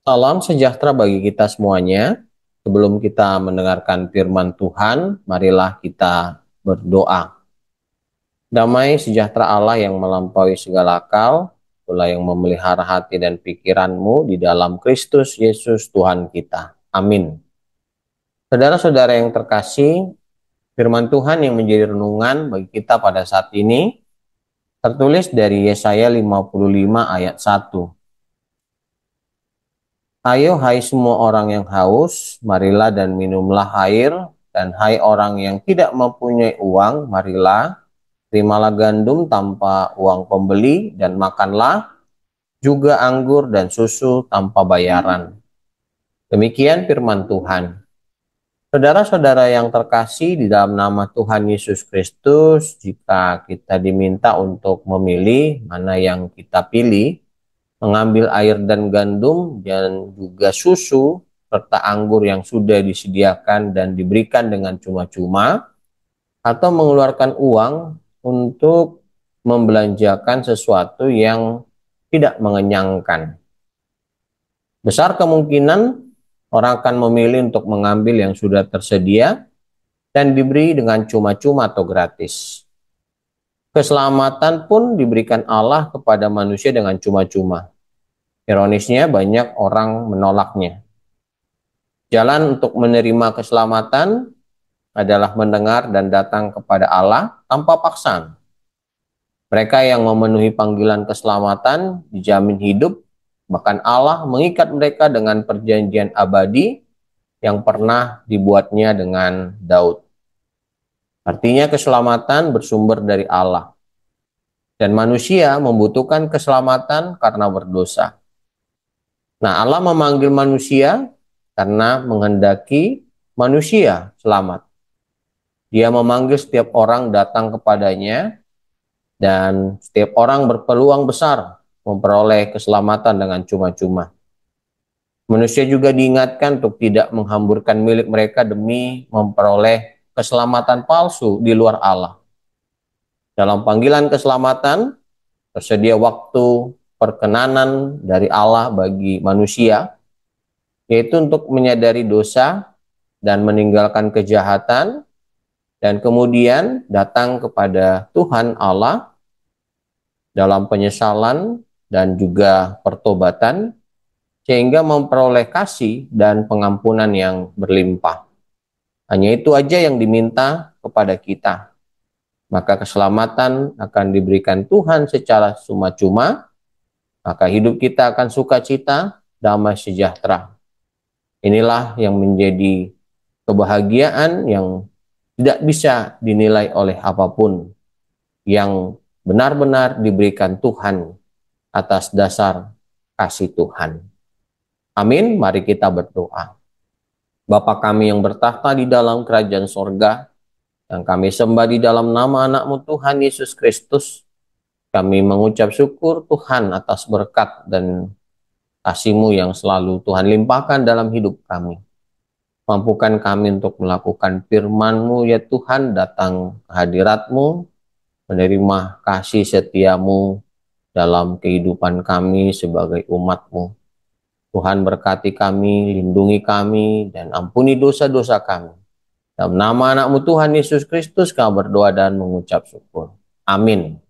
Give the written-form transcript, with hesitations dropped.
Salam sejahtera bagi kita semuanya. Sebelum kita mendengarkan firman Tuhan, marilah kita berdoa. Damai sejahtera Allah yang melampaui segala akal, itulah yang memelihara hati dan pikiranmu di dalam Kristus Yesus Tuhan kita. Amin. Saudara-saudara yang terkasih, firman Tuhan yang menjadi renungan bagi kita pada saat ini tertulis dari Yesaya 55 ayat 1. Ayo hai semua orang yang haus, marilah dan minumlah air, dan hai orang yang tidak mempunyai uang, marilah, terimalah gandum tanpa uang pembeli, dan makanlah juga anggur dan susu tanpa bayaran. Demikian firman Tuhan. Saudara-saudara yang terkasih di dalam nama Tuhan Yesus Kristus, jika kita diminta untuk memilih mana yang kita pilih, mengambil air dan gandum dan juga susu serta anggur yang sudah disediakan dan diberikan dengan cuma-cuma, atau mengeluarkan uang untuk membelanjakan sesuatu yang tidak mengenyangkan. Besar kemungkinan orang akan memilih untuk mengambil yang sudah tersedia dan diberi dengan cuma-cuma atau gratis. Keselamatan pun diberikan Allah kepada manusia dengan cuma-cuma. Ironisnya, banyak orang menolaknya. Jalan untuk menerima keselamatan adalah mendengar dan datang kepada Allah tanpa paksaan. Mereka yang memenuhi panggilan keselamatan dijamin hidup, bahkan Allah mengikat mereka dengan perjanjian abadi yang pernah dibuatnya dengan Daud. Artinya keselamatan bersumber dari Allah, dan manusia membutuhkan keselamatan karena berdosa. Nah, Allah memanggil manusia karena menghendaki manusia selamat. Dia memanggil setiap orang datang kepadanya, dan setiap orang berpeluang besar memperoleh keselamatan dengan cuma-cuma. Manusia juga diingatkan untuk tidak menghamburkan milik mereka demi memperoleh keselamatan palsu di luar Allah. Dalam panggilan keselamatan, tersedia waktu perkenanan dari Allah bagi manusia, yaitu untuk menyadari dosa dan meninggalkan kejahatan, dan kemudian datang kepada Tuhan Allah dalam penyesalan dan juga pertobatan, sehingga memperoleh kasih dan pengampunan yang berlimpah. Hanya itu aja yang diminta kepada kita. Maka keselamatan akan diberikan Tuhan secara cuma-cuma, maka hidup kita akan sukacita, damai sejahtera. Inilah yang menjadi kebahagiaan yang tidak bisa dinilai oleh apapun, yang benar-benar diberikan Tuhan atas dasar kasih Tuhan. Amin, mari kita berdoa. Bapa kami yang bertahta di dalam kerajaan sorga, yang kami sembah di dalam nama anak-Mu Tuhan Yesus Kristus, kami mengucap syukur Tuhan atas berkat dan kasih-Mu yang selalu Tuhan limpahkan dalam hidup kami. Mampukan kami untuk melakukan firman-Mu ya Tuhan, datang ke hadirat-Mu, menerima kasih setia-Mu dalam kehidupan kami sebagai umat-Mu. Tuhan berkati kami, lindungi kami, dan ampuni dosa-dosa kami. Dalam nama anak-Mu Tuhan Yesus Kristus kami berdoa dan mengucap syukur. Amin.